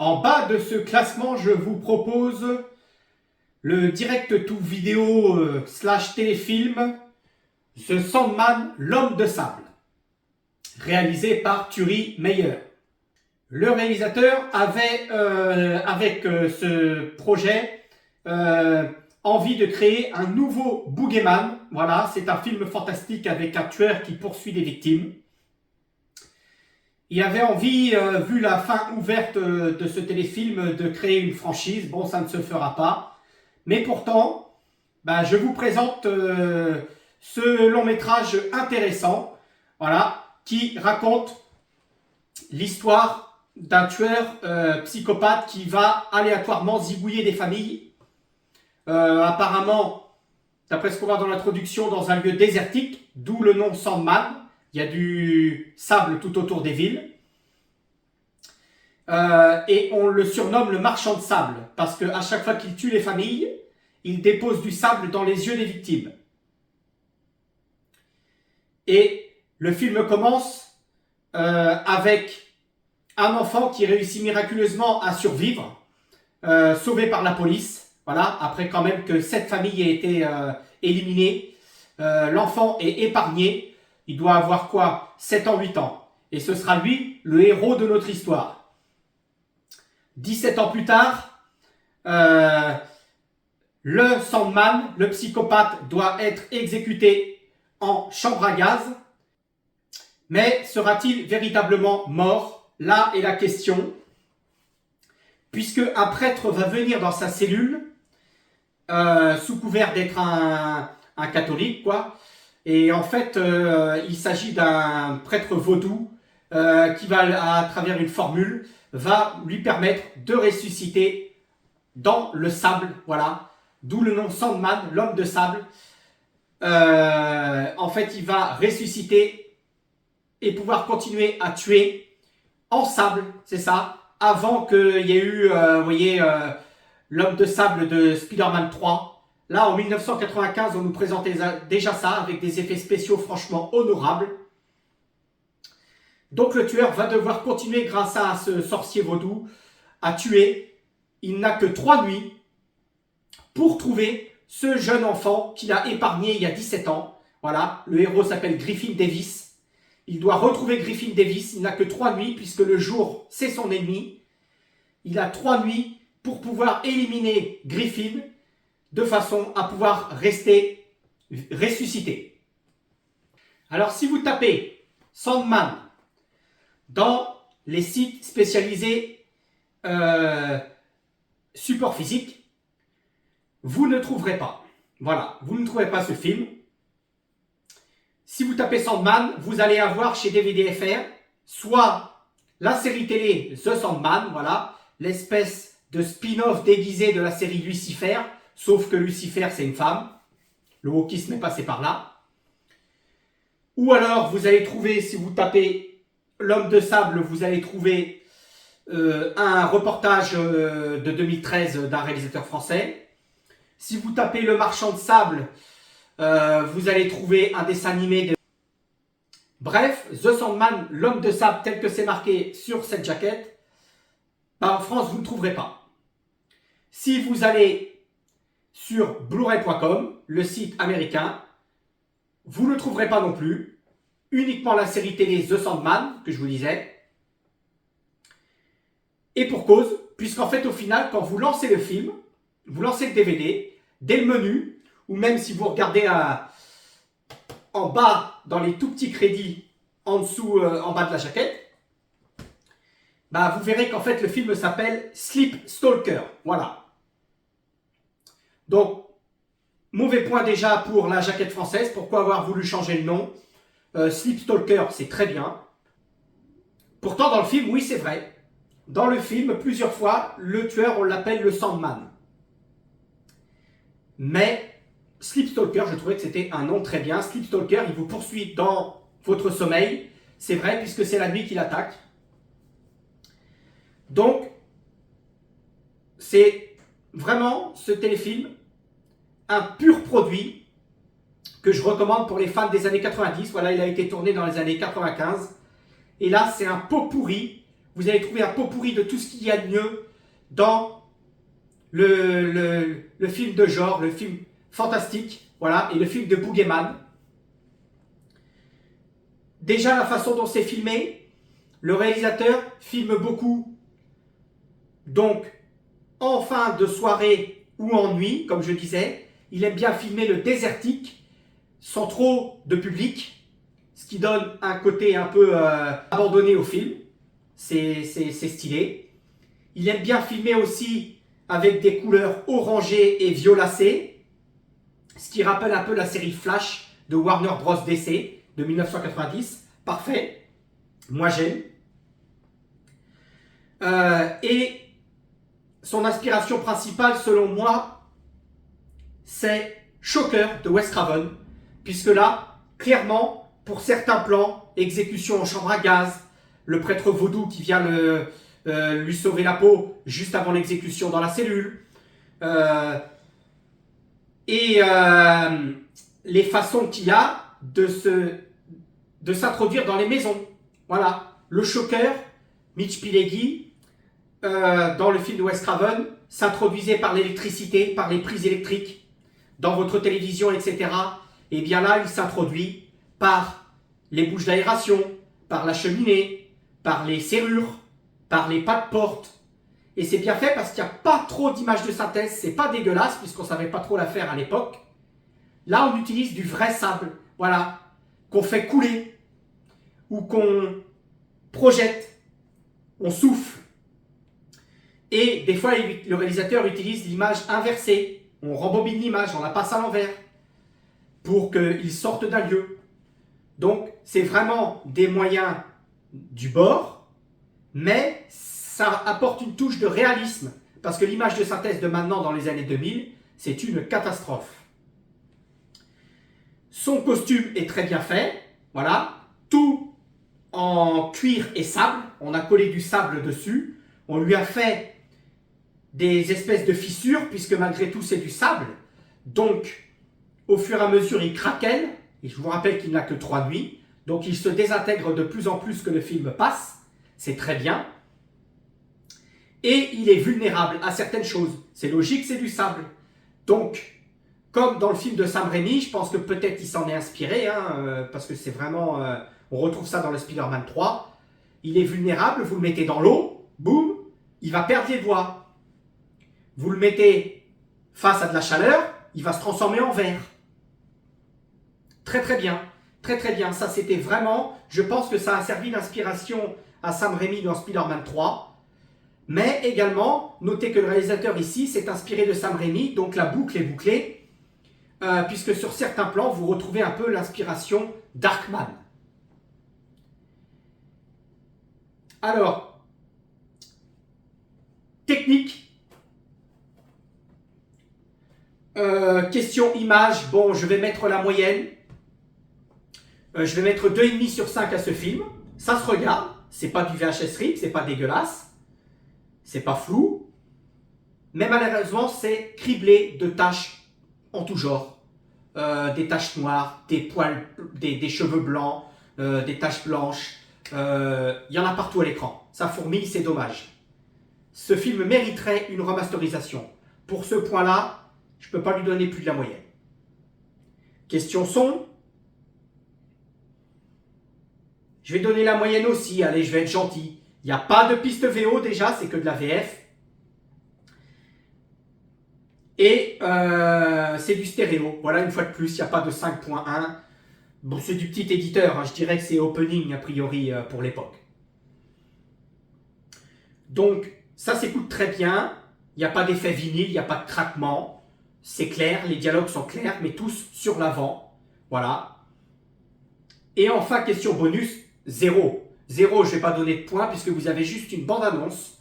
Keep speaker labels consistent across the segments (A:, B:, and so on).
A: En bas de ce classement, je vous propose le direct to vidéo / téléfilm The Sandman, l'homme de sable, réalisé par Turi Meyer. Le réalisateur avait, avec ce projet, envie de créer un nouveau Boogeyman. Voilà, c'est un film fantastique avec un tueur qui poursuit des victimes. Il avait envie, vu la fin ouverte de ce téléfilm, de créer une franchise. Bon, ça ne se fera pas. Mais pourtant, je vous présente ce long métrage intéressant, voilà, qui raconte l'histoire d'un tueur psychopathe qui va aléatoirement zigouiller des familles. Apparemment, d'après ce qu'on voit dans l'introduction, dans un lieu désertique, d'où le nom Sandman. Il y a du sable tout autour des villes. Et on le surnomme le marchand de sable, parce qu'à chaque fois qu'il tue les familles, il dépose du sable dans les yeux des victimes. Et le film commence avec un enfant qui réussit miraculeusement à survivre, sauvé par la police. Voilà, après quand même que 7 familles aient été éliminées, l'enfant est épargné. Il doit avoir quoi? 7 ans, 8 ans. Et ce sera lui, le héros de notre histoire. 17 ans plus tard, le Sandman, le psychopathe, doit être exécuté en chambre à gaz. Mais sera-t-il véritablement mort? Là est la question. Puisque un prêtre va venir dans sa cellule, sous couvert d'être un catholique, quoi. Et en fait, il s'agit d'un prêtre vaudou qui va, à travers une formule, va lui permettre de ressusciter dans le sable, voilà. D'où le nom Sandman, l'homme de sable. En fait, il va ressusciter et pouvoir continuer à tuer en sable, c'est ça, avant qu'il y ait eu, vous voyez, l'homme de sable de Spider-Man 3. Là, en 1995, on nous présentait déjà ça, avec des effets spéciaux franchement honorables. Donc le tueur va devoir continuer, grâce à ce sorcier vaudou, à tuer. Il n'a que 3 nuits pour trouver ce jeune enfant qu'il a épargné il y a 17 ans. Voilà, le héros s'appelle Griffin Davis. Il doit retrouver Griffin Davis. Il n'a que 3 nuits, puisque le jour, c'est son ennemi. Il a 3 nuits pour pouvoir éliminer Griffin, de façon à pouvoir rester ressuscité. Alors, si vous tapez Sandman dans les sites spécialisés support physique, vous ne trouverez pas. Voilà, vous ne trouverez pas ce film. Si vous tapez Sandman, vous allez avoir chez DVD-FR soit la série télé The Sandman, voilà, l'espèce de spin-off déguisé de la série Lucifer, sauf que Lucifer, c'est une femme. Le wokisme est passé par là. Ou alors, vous allez trouver, si vous tapez L'homme de sable, vous allez trouver un reportage de 2013 d'un réalisateur français. Si vous tapez Le marchand de sable, vous allez trouver un dessin animé de... Bref, The Sandman, l'homme de sable, tel que c'est marqué sur cette jaquette, en France, vous ne trouverez pas. Si vous allez sur Blu-ray.com, le site américain, vous ne trouverez pas non plus. Uniquement la série télé The Sandman, que je vous disais. Et pour cause, puisqu'en fait, au final, quand vous lancez le film, vous lancez le DVD, dès le menu, ou même si vous regardez en bas, dans les tout petits crédits, en dessous, en bas de la jaquette, vous verrez qu'en fait, le film s'appelle Sleep Stalker. Voilà. Donc, mauvais point déjà pour la jaquette française. Pourquoi avoir voulu changer le nom? Sleep Stalker, c'est très bien. Pourtant, dans le film, oui, c'est vrai. Dans le film, plusieurs fois, le tueur, on l'appelle le Sandman. Mais Sleep Stalker, je trouvais que c'était un nom très bien. Sleep Stalker, il vous poursuit dans votre sommeil. C'est vrai, puisque c'est la nuit qu'il attaque. Donc, c'est vraiment ce téléfilm, un pur produit que je recommande pour les fans des années 90. Voilà, il a été tourné dans les années 95. Et là, c'est un pot pourri vous allez trouver un pot pourri de tout ce qu'il y a de mieux dans le film de genre, le film fantastique, voilà, et le film de Boogeyman. Déjà, la façon dont c'est filmé, le réalisateur filme beaucoup, donc en fin de soirée ou en nuit, comme je disais. Il aime bien filmer le désertique, sans trop de public, ce qui donne un côté un peu abandonné au film. C'est stylé. Il aime bien filmer aussi avec des couleurs orangées et violacées, ce qui rappelle un peu la série Flash de Warner Bros. DC de 1990. Parfait. Moi, j'aime. Et son inspiration principale, selon moi, c'est Shocker de Wes Craven, puisque là, clairement, pour certains plans, exécution en chambre à gaz, le prêtre vaudou qui vient lui sauver la peau juste avant l'exécution dans la cellule, les façons qu'il y a de s'introduire dans les maisons. Voilà, le Shocker, Mitch Pileggi, dans le film de Wes Craven, s'introduisait par l'électricité, par les prises électriques, dans votre télévision, etc. Et bien là, il s'introduit par les bouches d'aération, par la cheminée, par les serrures, par les pas de porte. Et c'est bien fait parce qu'il n'y a pas trop d'images de synthèse, c'est pas dégueulasse, puisqu'on ne savait pas trop la faire à l'époque. Là, on utilise du vrai sable, voilà, qu'on fait couler, ou qu'on projette, on souffle. Et des fois, le réalisateur utilise l'image inversée. On rembobine l'image, on la passe à l'envers pour qu'il sorte d'un lieu. Donc, c'est vraiment des moyens du bord, mais ça apporte une touche de réalisme. Parce que l'image de synthèse de maintenant, dans les années 2000, c'est une catastrophe. Son costume est très bien fait. Voilà. Tout en cuir et sable. On a collé du sable dessus. On lui a fait des espèces de fissures, puisque malgré tout c'est du sable. Donc, au fur et à mesure, il craquelle. Et je vous rappelle qu'il n'a que 3 nuits. Donc, il se désintègre de plus en plus que le film passe. C'est très bien. Et il est vulnérable à certaines choses. C'est logique, c'est du sable. Donc, comme dans le film de Sam Raimi, je pense que peut-être il s'en est inspiré, parce que c'est vraiment... on retrouve ça dans le Spider-Man 3. Il est vulnérable, vous le mettez dans l'eau, boum, il va perdre les doigts. Vous le mettez face à de la chaleur, il va se transformer en verre. Très très bien, très très bien. Ça c'était vraiment, je pense que ça a servi d'inspiration à Sam Raimi dans Spider-Man 3. Mais également, notez que le réalisateur ici s'est inspiré de Sam Raimi, donc la boucle est bouclée, puisque sur certains plans, vous retrouvez un peu l'inspiration Darkman. Alors, technique. Question image, bon, je vais mettre la moyenne. Je vais mettre 2,5 sur 5 à ce film. Ça se regarde, c'est pas du VHS RIP, c'est pas dégueulasse, c'est pas flou, mais malheureusement c'est criblé de taches en tout genre. Des taches noires, des poils, des cheveux blancs, des taches blanches, il y en a partout à l'écran. Ça fourmille, c'est dommage. Ce film mériterait une remasterisation. Pour ce point-là, je ne peux pas lui donner plus de la moyenne. Question son. Je vais donner la moyenne aussi. Allez, je vais être gentil. Il n'y a pas de piste VO déjà, c'est que de la VF. Et c'est du stéréo. Voilà, une fois de plus, il n'y a pas de 5.1. Bon, c'est du petit éditeur. Hein. Je dirais que c'est opening, a priori, pour l'époque. Donc, ça s'écoute très bien. Il n'y a pas d'effet vinyle, il n'y a pas de craquement. C'est clair, les dialogues sont clairs, mais tous sur l'avant. Voilà. Et enfin, question bonus, 0. 0, je ne vais pas donner de points puisque vous avez juste une bande-annonce.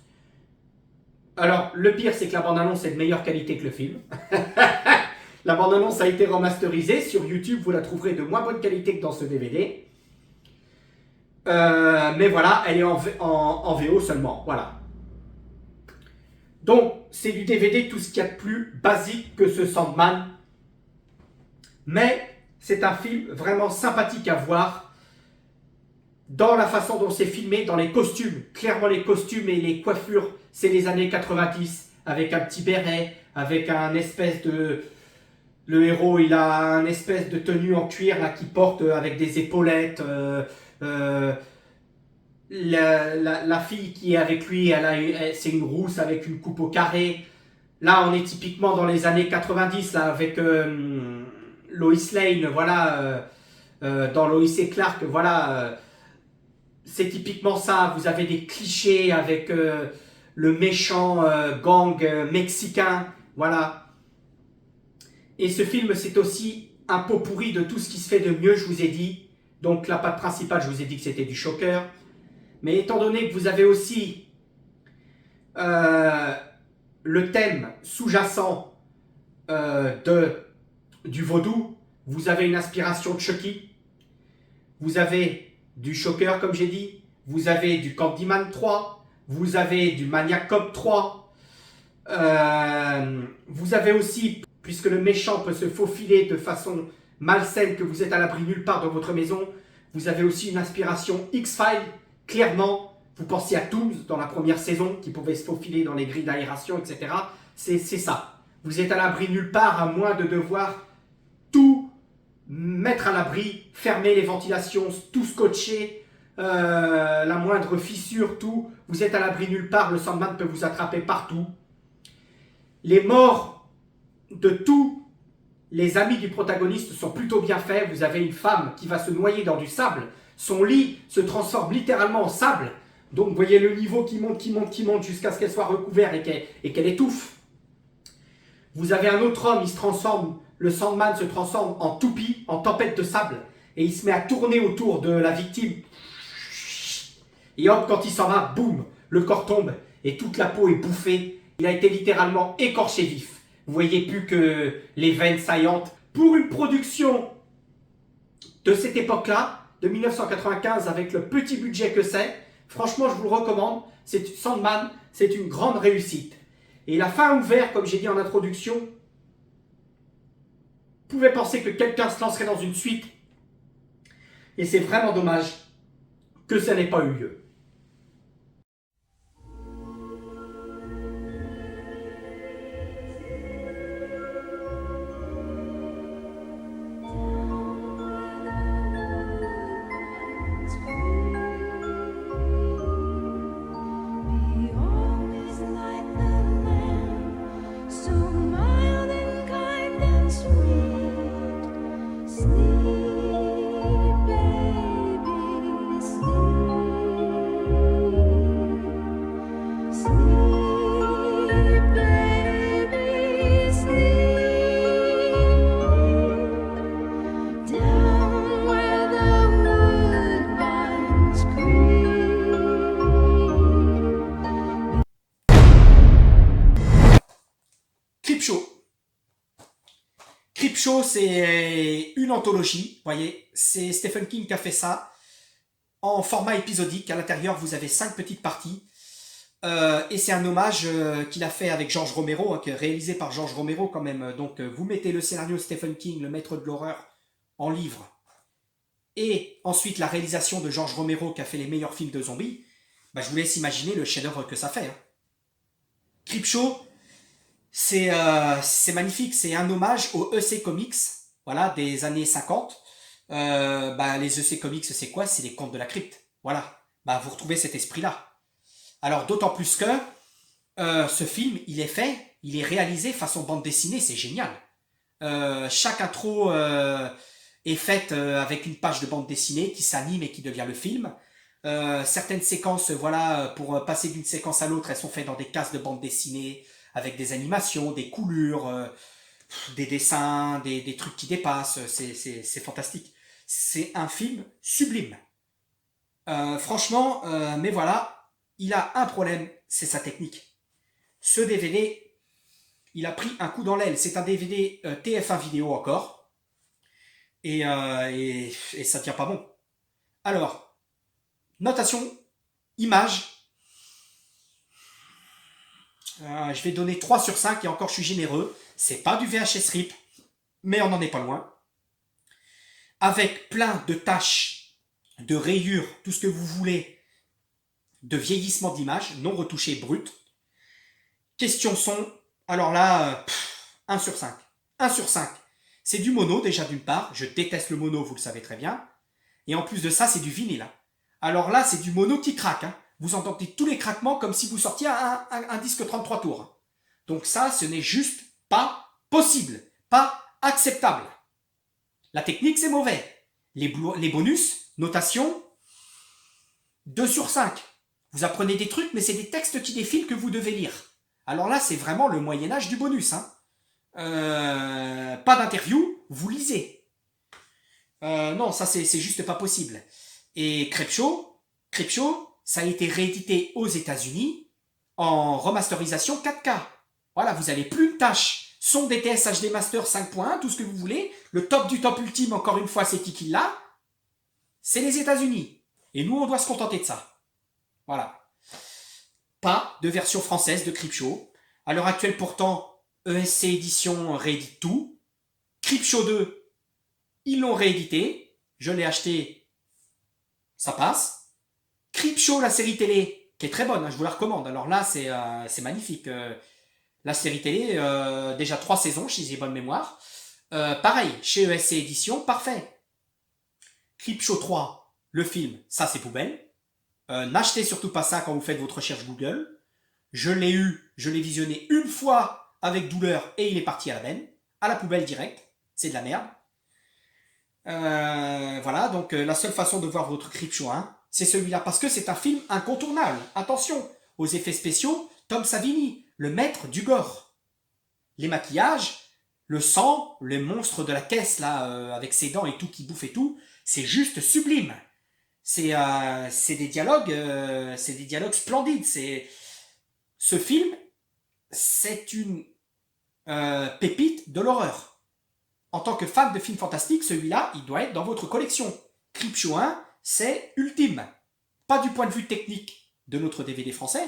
A: Alors, le pire, c'est que la bande-annonce est de meilleure qualité que le film. La bande-annonce a été remasterisée. Sur YouTube, vous la trouverez de moins bonne qualité que dans ce DVD. Mais voilà, elle est en VO seulement. Voilà. Donc, c'est du DVD, tout ce qu'il y a de plus basique que ce Sandman. Mais c'est un film vraiment sympathique à voir. dans la façon dont c'est filmé, dans les costumes. Clairement, les costumes et les coiffures, c'est les années 90, avec un petit béret, avec un espèce de... Le héros, il a un espèce de tenue en cuir là qu'il porte avec des épaulettes. La fille qui est avec lui, c'est une rousse avec une coupe au carré. Là, on est typiquement dans les années 90, là, avec Lois Lane, voilà, dans Lois et Clark, voilà. C'est typiquement ça. Vous avez des clichés avec le méchant gang mexicain, voilà. Et ce film, c'est aussi un pot pourri de tout ce qui se fait de mieux, je vous ai dit. Donc la patte principale, je vous ai dit que c'était du choker. Mais étant donné que vous avez aussi le thème sous-jacent du vaudou, vous avez une inspiration de Chucky, vous avez du choker comme j'ai dit, vous avez du Candyman 3, vous avez du Maniac Cop 3, vous avez aussi, puisque le méchant peut se faufiler de façon malsaine, que vous êtes à l'abri nulle part dans votre maison, vous avez aussi une inspiration X-Files, clairement. Vous pensiez à Tooms dans la première saison, qui pouvait se faufiler dans les grilles d'aération, etc. C'est ça. Vous êtes à l'abri nulle part, à moins de devoir tout mettre à l'abri, fermer les ventilations, tout scotcher, la moindre fissure, tout. Vous êtes à l'abri nulle part, le Sandman peut vous attraper partout. Les morts de tous les amis du protagoniste sont plutôt bien faits. Vous avez une femme qui va se noyer dans du sable. Son lit se transforme littéralement en sable. Donc vous voyez le niveau qui monte jusqu'à ce qu'elle soit recouverte et qu'elle étouffe. Vous avez un autre homme, il se transforme, le Sandman se transforme en toupie, en tempête de sable. Et il se met à tourner autour de la victime. Et hop, quand il s'en va, boum, le corps tombe et toute la peau est bouffée. Il a été littéralement écorché vif. Vous voyez plus que les veines saillantes. Pour une production de cette époque-là, de 1995, avec le petit budget que c'est, franchement, je vous le recommande. Sandman, c'est une grande réussite. Et la fin ouverte, comme j'ai dit en introduction, vous pouvez penser que quelqu'un se lancerait dans une suite. Et c'est vraiment dommage que ça n'ait pas eu lieu. Creepshow, c'est une anthologie, vous voyez, c'est Stephen King qui a fait ça, en format épisodique. À l'intérieur, vous avez 5 petites parties, et c'est un hommage qu'il a fait avec George Romero, qui est réalisé par George Romero quand même. Donc vous mettez le scénario de Stephen King, le maître de l'horreur, en livre, et ensuite la réalisation de George Romero qui a fait les meilleurs films de zombies, bah, je vous laisse imaginer le chef-d'œuvre que ça fait. Hein. Creepshow, c'est magnifique, c'est un hommage aux EC Comics, voilà, des années 50. Bah, les EC Comics, c'est quoi? C'est les contes de la crypte, voilà. Bah, vous retrouvez cet esprit-là. Alors, d'autant plus que ce film, il est réalisé façon bande dessinée, c'est génial. Chaque intro est faite avec une page de bande dessinée qui s'anime et qui devient le film. Certaines séquences, voilà, pour passer d'une séquence à l'autre, elles sont faites dans des cases de bande dessinée, avec des animations, des coulures, des dessins, des trucs qui dépassent, c'est fantastique. C'est un film sublime. Franchement, mais voilà, il a un problème, c'est sa technique. Ce DVD, il a pris un coup dans l'aile. C'est un DVD TF1 vidéo encore. Et ça tient pas bon. Alors, notation, image. Je vais donner 3 sur 5 et encore je suis généreux. C'est pas du VHS RIP, mais on n'en est pas loin. Avec plein de taches de rayures, tout ce que vous voulez, de vieillissement d'image, non retouché, brut. Question son, alors là, 1 sur 5. 1 sur 5. C'est du mono déjà d'une part, je déteste le mono, vous le savez très bien. Et en plus de ça, c'est du vinyle. Alors là, c'est du mono qui craque. Vous entendez tous les craquements comme si vous sortiez un disque 33 tours. Donc ça, ce n'est juste pas possible, pas acceptable. La technique, c'est mauvais. Les bonus, notation, 2 sur 5. Vous apprenez des trucs, mais c'est des textes qui défilent que vous devez lire. Alors là, c'est vraiment le Moyen-Âge du bonus. Pas d'interview, vous lisez. Non, ça, c'est juste pas possible. Et Creepshow, ça a été réédité aux États-Unis en remasterisation 4K. Voilà, vous n'avez plus de tâche. Son DTS HD Master 5.1, tout ce que vous voulez. Le top du top ultime, encore une fois, c'est qui l'a. C'est les États-Unis. Et nous, on doit se contenter de ça. Voilà. Pas de version française de Creepshow. À l'heure actuelle, pourtant, ESC Édition réédite tout. Creepshow 2, ils l'ont réédité. Je l'ai acheté. Ça passe. Creepshow, la série télé, qui est très bonne, je vous la recommande. Alors là, c'est magnifique. La série télé, déjà 3 saisons, si j'ai bonne mémoire. Pareil, chez ESC Édition, parfait. Creepshow 3, le film, ça c'est poubelle. N'achetez surtout pas ça quand vous faites votre recherche Google. Je l'ai visionné une fois avec douleur et il est parti à la benne, à la poubelle direct. C'est de la merde. Voilà, donc la seule façon de voir votre Creepshow 1, c'est celui-là, parce que c'est un film incontournable. Attention aux effets spéciaux, Tom Savini, le maître du gore. Les maquillages, le sang, les monstres de la caisse là, avec ses dents et tout qui bouffe et tout, c'est juste sublime. C'est des dialogues splendides. Ce film, c'est une pépite de l'horreur. En tant que fan de films fantastiques, celui-là, il doit être dans votre collection. Creepshow 1, c'est ultime. Pas du point de vue technique de notre DVD français,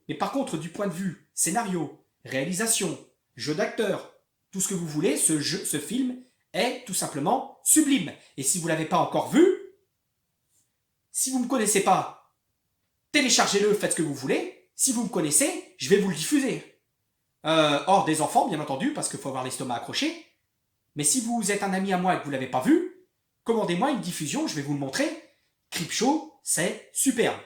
A: mais par contre du point de vue scénario, réalisation, jeu d'acteur, tout ce que vous voulez, ce film est tout simplement sublime. Et si vous ne l'avez pas encore vu, si vous ne me connaissez pas, téléchargez-le, faites ce que vous voulez. Si vous me connaissez, je vais vous le diffuser. Hors des enfants, bien entendu, parce qu'il faut avoir l'estomac accroché. Mais si vous êtes un ami à moi et que vous ne l'avez pas vu, commandez-moi une diffusion, je vais vous le montrer. Creepshow, c'est superbe.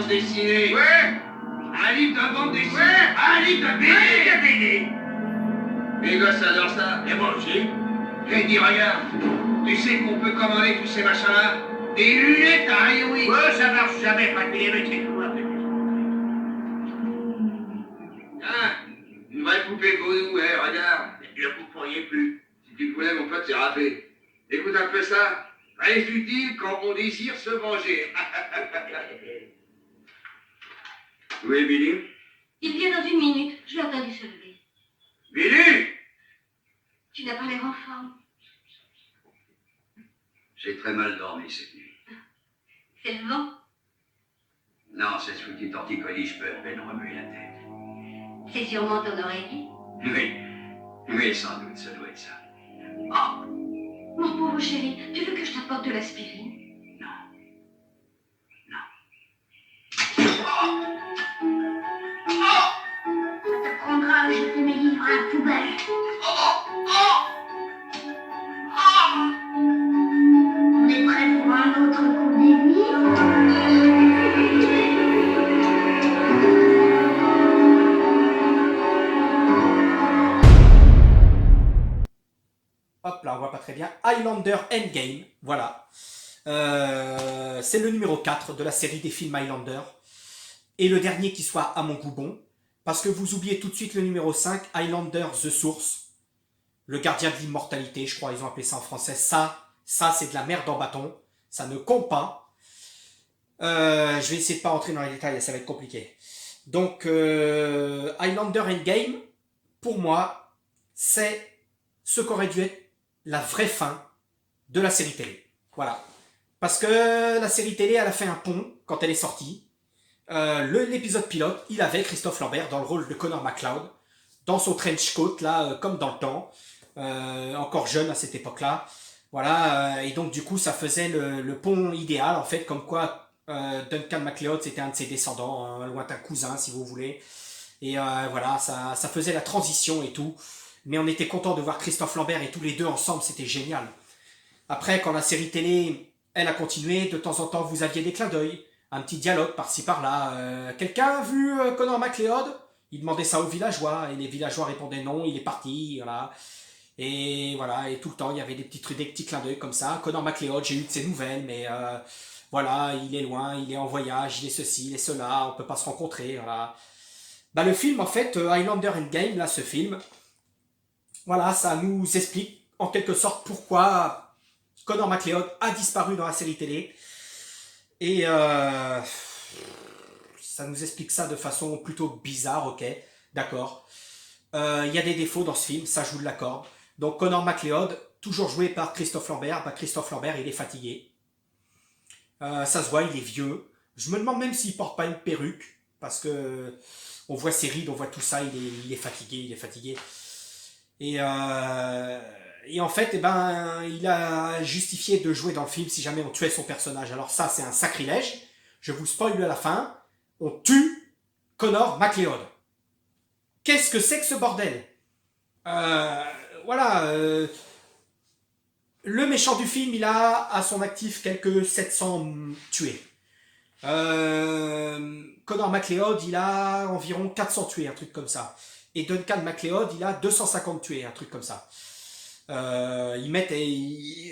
B: Dessinée. Ouais. Un livre de bande dessinée. Ouais. Un livre de BD. Un livre de BD. Les gosses adorent ça. Et moi aussi. J'ai dit, regarde, tu sais qu'on peut commander tous ces machins-là. Des lunettes à rien, oui. Ouais, ça marche jamais, pas de millimétrique. Ah, une vraie poupée pour nous, regarde. Et vous ne pourriez plus. Si tu voulais, mon pote, c'est râpé. Écoute un peu ça. Très utile quand on désire se venger. Oui, Billy?
C: Il vient dans 1 minute. Je l'ai entendu se lever.
B: Billy!
C: Tu n'as pas l'air en forme.
B: J'ai très mal dormi cette nuit.
C: C'est le vent.
B: Non, c'est ce foutu torticolis, je peux à peine remuer la tête.
C: C'est sûrement ton oreille.
B: Oui, oui, sans doute, ça doit être ça.
C: Oh, mon pauvre chéri, tu veux que je t'apporte de l'aspirine? Ça te prendra à jeter mes livres à la poubelle. On est prêt pour un autre coup d'évit.
A: Hop là, on voit pas très bien. Highlander Endgame, voilà. C'est le numéro 4 de la série des films Highlander. Et le dernier qui soit à mon goût bon. Parce que vous oubliez tout de suite le numéro 5, Highlander The Source. Le gardien de l'immortalité, je crois, ils ont appelé ça en français. Ça c'est de la merde en bâton. Ça ne compte pas. Je vais essayer de pas rentrer dans les détails, ça va être compliqué. Donc, Highlander Endgame, pour moi, c'est ce qu'aurait dû être la vraie fin de la série télé. Voilà. Parce que la série télé, elle a fait un pont quand elle est sortie. L'épisode pilote, il avait Christophe Lambert dans le rôle de Connor MacLeod, dans son trench coat, là, comme dans le temps, encore jeune à cette époque-là. Voilà, et donc du coup, ça faisait le pont idéal, en fait, comme quoi Duncan MacLeod, c'était un de ses descendants, un lointain cousin, si vous voulez. Et voilà, ça faisait la transition et tout. Mais on était content de voir Christophe Lambert et tous les deux ensemble, c'était génial. Après, quand la série télé, elle a continué, de temps en temps, vous aviez des clins d'œil, un petit dialogue par-ci par-là. Quelqu'un a vu Connor MacLeod? Il demandait ça aux villageois, et les villageois répondaient non, il est parti, voilà. Et voilà, et tout le temps, il y avait des petits clins d'œil comme ça. Connor MacLeod, j'ai eu de ses nouvelles, mais voilà, il est loin, il est en voyage, il est ceci, il est cela, on peut pas se rencontrer, voilà. Bah, le film, en fait, Highlander Endgame, là, ce film, voilà, ça nous explique en quelque sorte pourquoi Connor MacLeod a disparu dans la série télé. Et ça nous explique ça de façon plutôt bizarre, ok, d'accord. Il y a des défauts dans ce film, ça je vous l'accorde. Donc Connor MacLeod, toujours joué par Christophe Lambert, bah Christophe Lambert il est fatigué. Ça se voit, il est vieux. Je me demande même s'il porte pas une perruque, parce que on voit ses rides, on voit tout ça, il est fatigué, il est fatigué. Et en fait, eh ben, il a justifié de jouer dans le film si jamais on tuait son personnage. Alors ça, c'est un sacrilège. Je vous spoil à la fin. On tue Connor MacLeod. Qu'est-ce que c'est que ce bordel? Voilà. Le méchant du film, il a à son actif quelques 700 tués. Connor MacLeod, il a environ 400 tués, un truc comme ça. Et Duncan MacLeod, il a 250 tués, un truc comme ça. Ils mettent,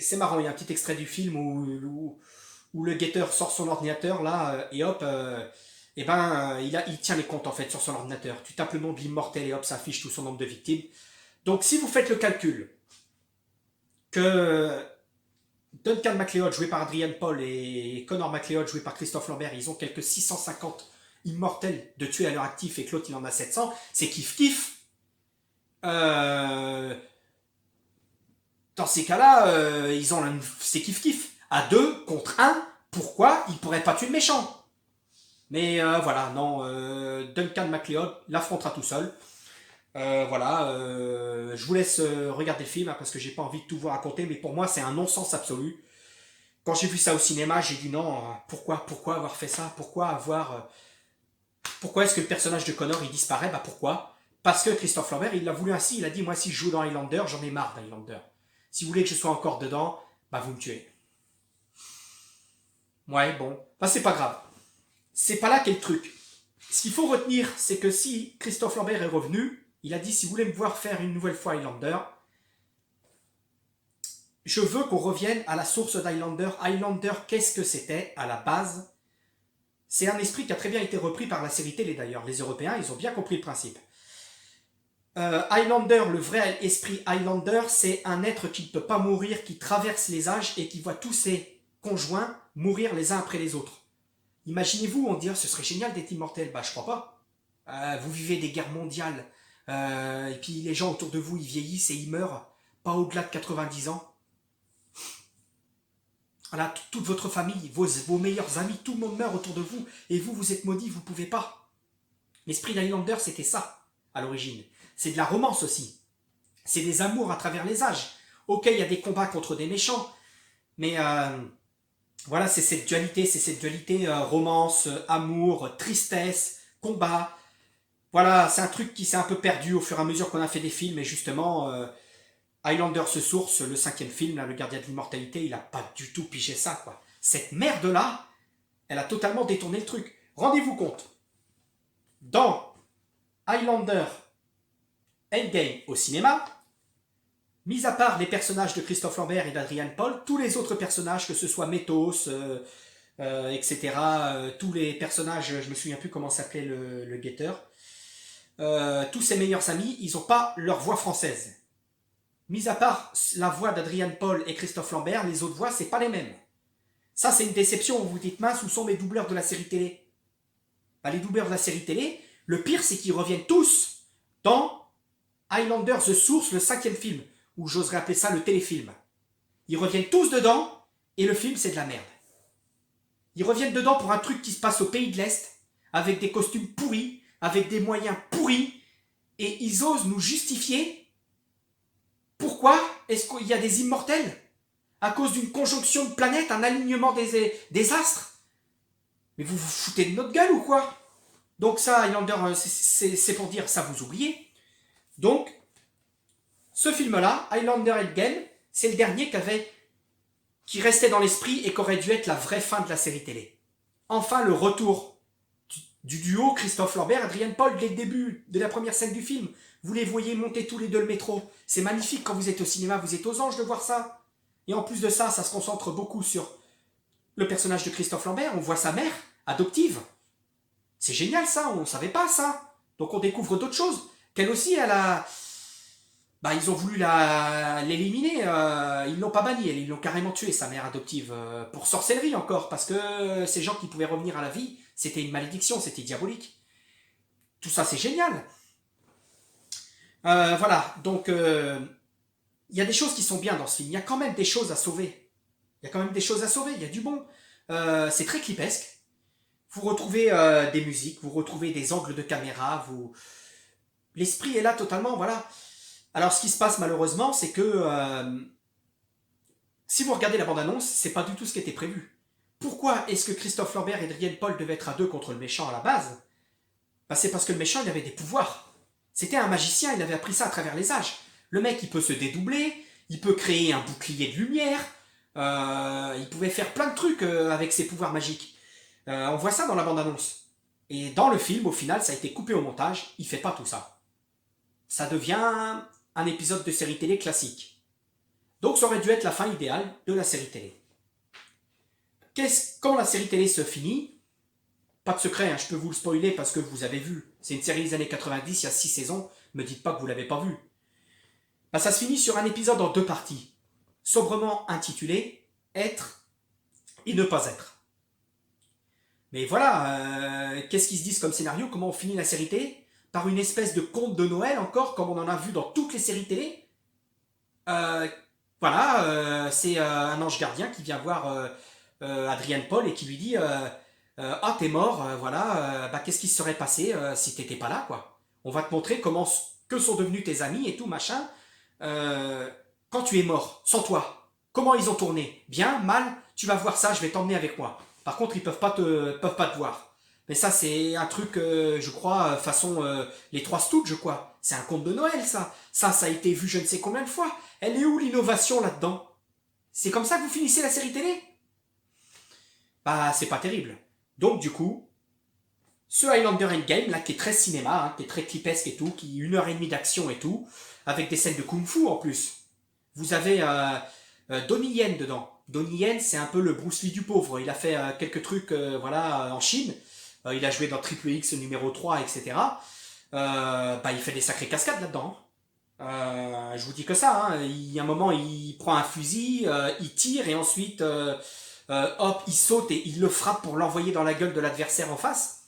A: c'est marrant, il y a un petit extrait du film où le guetteur sort son ordinateur là et hop, et ben il tient les comptes en fait sur son ordinateur. Tu tapes le nom de l'immortel et hop, ça affiche tout son nombre de victimes. Donc si vous faites le calcul que Duncan MacLeod joué par Adrian Paul et Connor MacLeod joué par Christophe Lambert, ils ont quelques 650 immortels de tués à leur actif et que l'autre il en a 700, c'est kiff-kiff. Dans ces cas-là, c'est kiff-kiff. À 2 contre 1, pourquoi ils pourraient pas tuer le méchant? Mais voilà, non, Duncan MacLeod l'affrontera tout seul. Voilà, je vous laisse regarder le film hein, parce que j'ai pas envie de tout vous raconter, mais pour moi c'est un non-sens absolu. Quand j'ai vu ça au cinéma, j'ai dit non, pourquoi avoir fait ça? Pourquoi est-ce que le personnage de Connor il disparaît? Bah pourquoi? Parce que Christophe Lambert il l'a voulu ainsi, il a dit moi si je joue dans Highlander, j'en ai marre d'Highlander. Si vous voulez que je sois encore dedans, bah vous me tuez. Ouais, bon, bah c'est pas grave. C'est pas là qu'est le truc. Ce qu'il faut retenir, c'est que si Christophe Lambert est revenu, il a dit si vous voulez me voir faire une nouvelle fois Highlander, je veux qu'on revienne à la source d'Highlander. Highlander, qu'est-ce que c'était à la base? C'est un esprit qui a très bien été repris par la série télé d'ailleurs. Les Européens, ils ont bien compris le principe. Highlander, le vrai esprit Highlander, c'est un être qui ne peut pas mourir, qui traverse les âges et qui voit tous ses conjoints mourir les uns après les autres. Imaginez-vous, on dit ce serait génial d'être immortel. Bah je crois pas. Vous vivez des guerres mondiales et puis les gens autour de vous ils vieillissent et ils meurent pas au-delà de 90 ans. Voilà, toute votre famille, vos meilleurs amis, tout le monde meurt autour de vous et vous êtes maudits, vous pouvez pas. L'esprit d'Highlander c'était ça à l'origine. C'est de la romance aussi. C'est des amours à travers les âges. Ok, il y a des combats contre des méchants, mais voilà, c'est cette dualité romance, amour, tristesse, combat. Voilà, c'est un truc qui s'est un peu perdu au fur et à mesure qu'on a fait des films, et justement, Highlander se source, le 5e film, là, le gardien de l'immortalité, il a pas du tout pigé ça, quoi. Cette merde-là, elle a totalement détourné le truc. Rendez-vous compte, dans Highlander Endgame au cinéma, mis à part les personnages de Christophe Lambert et d'Adrian Paul, tous les autres personnages, que ce soit Métos, etc., tous les personnages, je me souviens plus comment s'appelait le guetteur, tous ses meilleurs amis, ils n'ont pas leur voix française. mis à part la voix d'Adrian Paul et Christophe Lambert, les autres voix, c'est pas les mêmes. Ça, c'est une déception. Vous vous dites, mince, où sont mes doubleurs de la série télé? Bah, les doubleurs de la série télé, le pire, c'est qu'ils reviennent tous dans Highlander The Source, le 5e film, ou j'oserais appeler ça le téléfilm. Ils reviennent tous dedans, et le film, c'est de la merde. Ils reviennent dedans pour un truc qui se passe au pays de l'Est, avec des costumes pourris, avec des moyens pourris, et ils osent nous justifier pourquoi est-ce qu'il y a des immortels à cause d'une conjonction de planètes, un alignement des astres. Mais vous vous foutez de notre gueule ou quoi? Donc ça, Highlander, c'est pour dire, ça vous oubliez. Donc, ce film-là, Highlander Endgame, c'est le dernier qui restait dans l'esprit et qui aurait dû être la vraie fin de la série télé. Enfin, le retour du duo Christophe Lambert et Adrian Paul dès le début de la première scène du film. Vous les voyez monter tous les deux le métro. C'est magnifique quand vous êtes au cinéma, vous êtes aux anges de voir ça. Et en plus de ça, ça se concentre beaucoup sur le personnage de Christophe Lambert. On voit sa mère, adoptive. C'est génial ça, on ne savait pas ça. Donc on découvre d'autres choses. Qu'elle aussi, elle a... Bah, ils ont voulu l'éliminer, ils l'ont pas bannie, ils l'ont carrément tué, sa mère adoptive, pour sorcellerie encore, parce que ces gens qui pouvaient revenir à la vie, c'était une malédiction, c'était diabolique. Tout ça, c'est génial. Voilà, donc... il y a des choses qui sont bien dans ce film. Il y a quand même des choses à sauver. Il y a quand même des choses à sauver. Il y a du bon. C'est très clipesque. Vous retrouvez des musiques, vous retrouvez des angles de caméra. L'esprit est là totalement. Voilà. Alors, ce qui se passe malheureusement, c'est que si vous regardez la bande-annonce, c'est pas du tout ce qui était prévu. Pourquoi est-ce que Christophe Lambert et Adrien Paul devaient être à deux contre le méchant à la base? Bah, c'est parce que le méchant, il avait des pouvoirs. C'était un magicien, il avait appris ça à travers les âges. Le mec, il peut se dédoubler, il peut créer un bouclier de lumière, il pouvait faire plein de trucs avec ses pouvoirs magiques. On voit ça dans la bande-annonce. Et dans le film, au final, ça a été coupé au montage, il fait pas tout ça. Ça devient un épisode de série télé classique. Donc ça aurait dû être la fin idéale de la série télé. Quand la série télé se finit, pas de secret, hein, je peux vous le spoiler parce que vous avez vu. C'est une série des années 90, il y a 6 saisons, me dites pas que vous l'avez pas vu. Bah, ça se finit sur un épisode en 2 parties, sobrement intitulé « Être et ne pas être ». Mais voilà, qu'est-ce qu'ils se disent comme scénario? Comment on finit la série télé? Par une espèce de conte de Noël encore, comme on en a vu dans toutes les séries télé. Voilà, c'est un ange gardien qui vient voir Adrian Paul et qui lui dit ah, t'es mort, voilà, bah, qu'est-ce qui se serait passé si t'étais pas là, quoi. On va te montrer que sont devenus tes amis et tout, machin. Quand tu es mort, sans toi, comment ils ont tourné? Bien, mal, tu vas voir ça, je vais t'emmener avec moi. Par contre, ils peuvent pas te voir. Mais ça, c'est un truc, je crois, façon les Trois Stooges, je crois. C'est un conte de Noël, ça. Ça a été vu je ne sais combien de fois. Elle est où l'innovation là-dedans? C'est comme ça que vous finissez la série télé? Bah, c'est pas terrible. Donc, du coup, ce Highlander Endgame, là, qui est très cinéma, hein, qui est très clipesque et tout, qui 1h30 d'action et tout, avec des scènes de kung-fu en plus. Vous avez Donnie Yen dedans. Donnie Yen, c'est un peu le Bruce Lee du pauvre. Il a fait quelques trucs voilà, en Chine. Il a joué dans Triple X numéro 3, etc. Bah, il fait des sacrées cascades là-dedans. Je vous dis que ça. Hein. Il y a un moment, il prend un fusil, il tire et ensuite, hop, il saute et il le frappe pour l'envoyer dans la gueule de l'adversaire en face.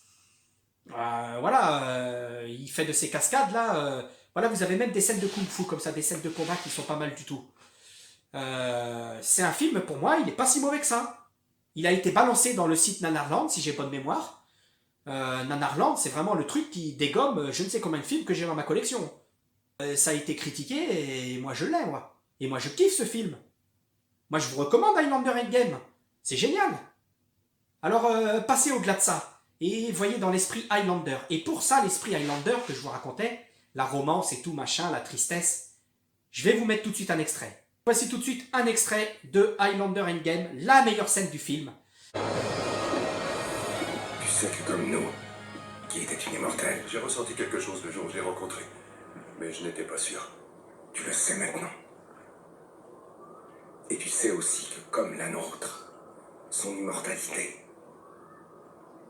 A: Voilà, il fait de ces cascades là. Voilà, vous avez même des scènes de kung-fu comme ça, des scènes de combat qui sont pas mal du tout. C'est un film, pour moi, il n'est pas si mauvais que ça. Il a été balancé dans le site Nanarland, si j'ai bonne mémoire. Nanarland, c'est vraiment le truc qui dégomme je ne sais combien de films que j'ai dans ma collection. Ça a été critiqué et moi je l'ai, moi. Et moi je kiffe ce film. Moi je vous recommande Highlander Endgame. C'est génial. Alors passez au-delà de ça et voyez dans l'esprit Highlander. Et pour ça, l'esprit Highlander que je vous racontais, la romance et tout machin, la tristesse, je vais vous mettre tout de suite un extrait. Voici tout de suite un extrait de Highlander Endgame, la meilleure scène du film.
D: Tu sais que comme nous, qui était une immortelle, j'ai ressenti quelque chose le jour où je l'ai rencontré. Mais je n'étais pas sûr. Tu le sais maintenant. Et tu sais aussi que comme la nôtre, son immortalité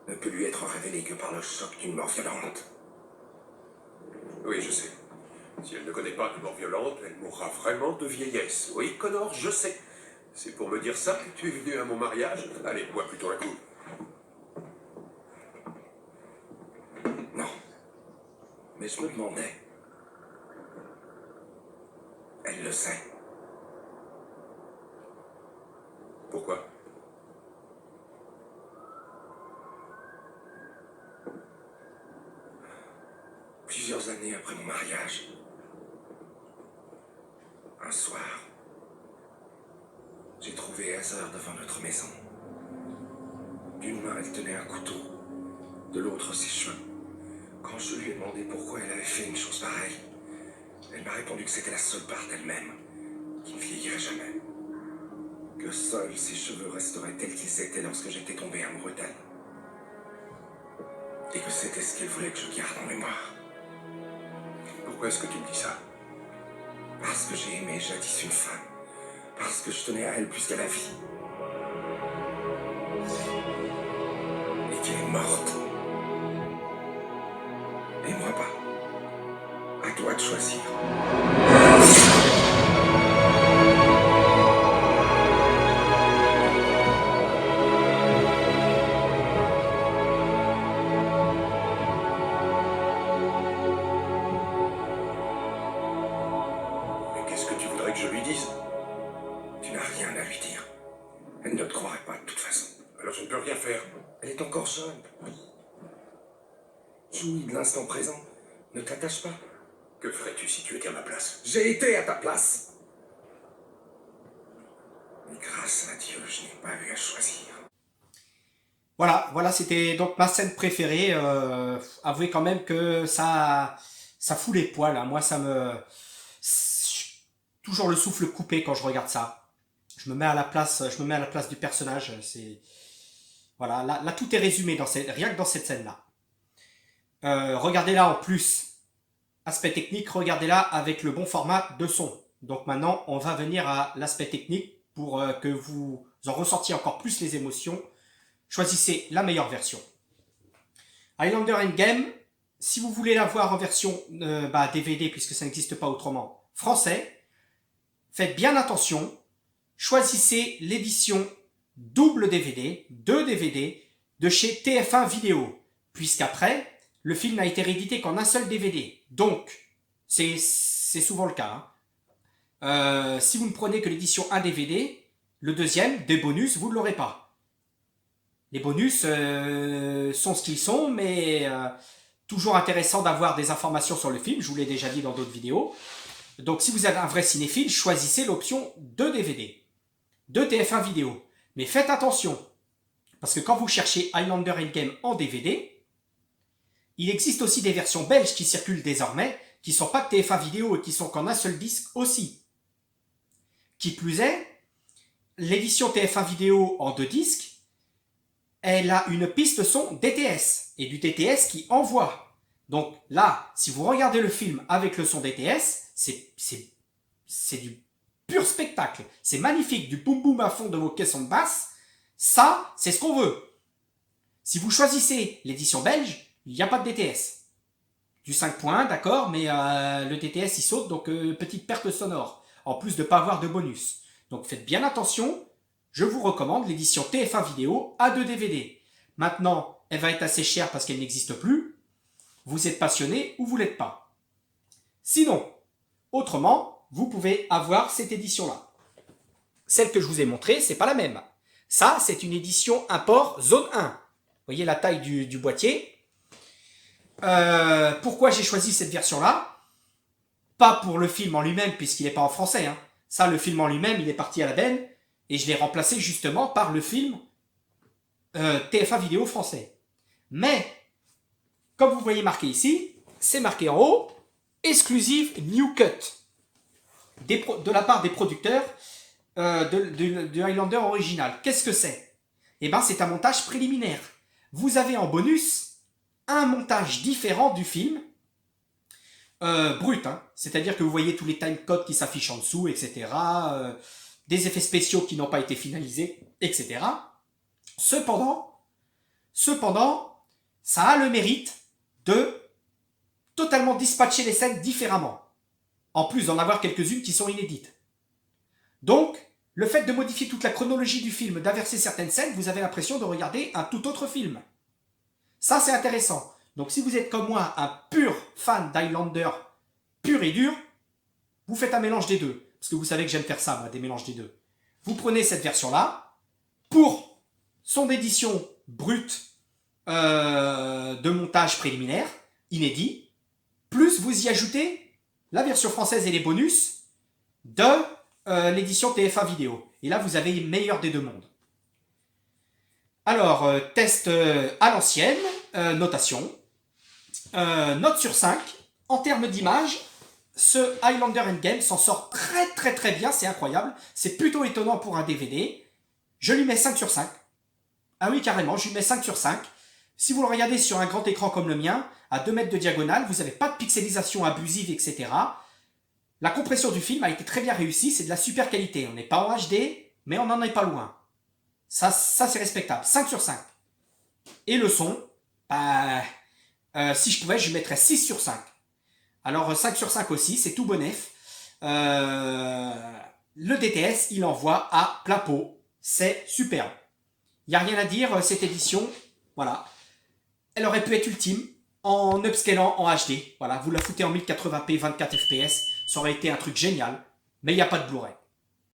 D: ne peut lui être révélée que par le choc d'une mort violente. Oui, je sais. Si elle ne connaît pas de mort violente, elle mourra vraiment de vieillesse. Oui, Connor, je sais. C'est pour me dire ça que tu es venu à mon mariage? Allez, bois plutôt un coup.
E: Non. Mais je me demandais. Elle le sait.
D: Pourquoi?
E: Plusieurs années après mon mariage, un soir, j'ai trouvé Heather devant notre maison. D'une main, elle tenait un couteau, de l'autre, ses cheveux. Quand je lui ai demandé pourquoi elle avait fait une chose pareille, elle m'a répondu que c'était la seule part d'elle-même qui ne vieillirait jamais. Que seuls ses cheveux resteraient tels qu'ils étaient lorsque j'étais tombé amoureux d'elle. Et que c'était ce qu'elle voulait que je garde en mémoire.
D: Pourquoi est-ce que tu me dis ça?
E: Parce que j'ai aimé jadis une femme. Parce que je tenais à elle plus qu'à la vie. Et qu'elle est morte. Et moi pas. À toi de choisir.
D: Mais qu'est-ce que tu voudrais que je lui dise?
E: Tu n'as rien à lui dire. Elle ne te croirait pas de toute façon.
D: Alors je ne peux rien faire.
E: Elle est encore jeune. Jouis de l'instant présent. Ne t'attache pas.
D: Que ferais-tu si tu étais à ma place?
E: J'ai été à ta place. Mais grâce à Dieu, je n'ai pas eu à choisir.
A: Voilà, c'était donc ma scène préférée. Avouez quand même que ça fout les poils, hein. Moi, toujours le souffle coupé quand je regarde ça. Je me mets à la place du personnage. Voilà, là tout est résumé rien que dans cette scène-là. Regardez-la en plus. Aspect technique, regardez-la avec le bon format de son. Donc maintenant, on va venir à l'aspect technique pour que vous en ressentiez encore plus les émotions. Choisissez la meilleure version. Highlander Endgame, si vous voulez la voir en version DVD, puisque ça n'existe pas autrement, français, faites bien attention. Choisissez l'édition double DVD, 2 DVD, de chez TF1 Vidéo, puisqu'après, le film n'a été réédité qu'en un seul DVD. Donc, c'est souvent le cas. Hein. Si vous ne prenez que l'édition 1 DVD, le deuxième, des bonus, vous ne l'aurez pas. Les bonus sont ce qu'ils sont, mais toujours intéressant d'avoir des informations sur le film, je vous l'ai déjà dit dans d'autres vidéos. Donc si vous êtes un vrai cinéphile, choisissez l'option 2 DVD, de TF1 Vidéo. Mais faites attention, parce que quand vous cherchez Highlander Endgame en DVD, il existe aussi des versions belges qui circulent désormais, qui ne sont pas de TF1 Vidéo et qui sont qu'en un seul disque aussi. Qui plus est, l'édition TF1 Vidéo en 2 disques, elle a une piste son DTS, et du DTS qui envoie. Donc là, si vous regardez le film avec le son DTS, c'est du pur spectacle. C'est magnifique, du boum boum à fond de vos caissons de basse. Ça, c'est ce qu'on veut. Si vous choisissez l'édition belge, il n'y a pas de DTS. Du 5 points, d'accord, mais le DTS il saute, donc petite perte sonore, en plus de ne pas avoir de bonus. Donc faites bien attention, je vous recommande l'édition TF1 Vidéo à 2 DVD. Maintenant, elle va être assez chère parce qu'elle n'existe plus. Vous êtes passionné ou vous l'êtes pas. Sinon, autrement, vous pouvez avoir cette édition-là. Celle que je vous ai montrée, c'est pas la même. Ça, c'est une édition import zone 1. Vous voyez la taille du boîtier. Pourquoi j'ai choisi cette version-là? Pas pour le film en lui-même, puisqu'il n'est pas en français. Hein. Ça, le film en lui-même, il est parti à la benne. Et je l'ai remplacé justement par le film TF1 Vidéo français. Mais, comme vous voyez marqué ici, c'est marqué en haut, exclusive New Cut. De la part des producteurs de Highlander original. Qu'est-ce que c'est? Eh bien, c'est un montage préliminaire. Vous avez en bonus un montage différent du film, brut, hein. C'est-à-dire que vous voyez tous les timecodes qui s'affichent en dessous, etc., des effets spéciaux qui n'ont pas été finalisés, etc. Cependant, ça a le mérite de totalement dispatcher les scènes différemment. en plus d'en avoir quelques-unes qui sont inédites. Donc, le fait de modifier toute la chronologie du film, d'inverser certaines scènes, vous avez l'impression de regarder un tout autre film. Ça, c'est intéressant. Donc, si vous êtes comme moi un pur fan d'Highlander, pur et dur, vous faites un mélange des deux. Parce que vous savez que j'aime faire ça, moi, des mélanges des deux. Vous prenez cette version-là, pour son édition brute de montage préliminaire, inédit, plus vous y ajoutez la version française et les bonus de l'édition TF1 vidéo. Et là, vous avez le meilleur des deux mondes. Alors, test à l'ancienne, notation. Note sur 5. En termes d'image, ce Highlander Endgame s'en sort très bien, c'est incroyable. C'est plutôt étonnant pour un DVD. Je lui mets 5 sur 5. Ah oui, carrément, je lui mets 5 sur 5. Si vous le regardez sur un grand écran comme le mien, à 2 mètres de diagonale, vous n'avez pas de pixelisation abusive, etc. La compression du film a été très bien réussie, c'est de la super qualité. On n'est pas en HD, mais on n'en est pas loin. Ça c'est respectable. 5 sur 5. Et le son, si je pouvais, je lui mettrais 6 sur 5. Alors 5 sur 5 aussi, c'est tout bonef. Le DTS, il envoie à plein pot. C'est superbe. Il n'y a rien à dire, cette édition, voilà. Elle aurait pu être ultime en upscalant en HD. Voilà, vous la foutez en 1080p, 24 fps, ça aurait été un truc génial. Mais il n'y a pas de Blu-ray.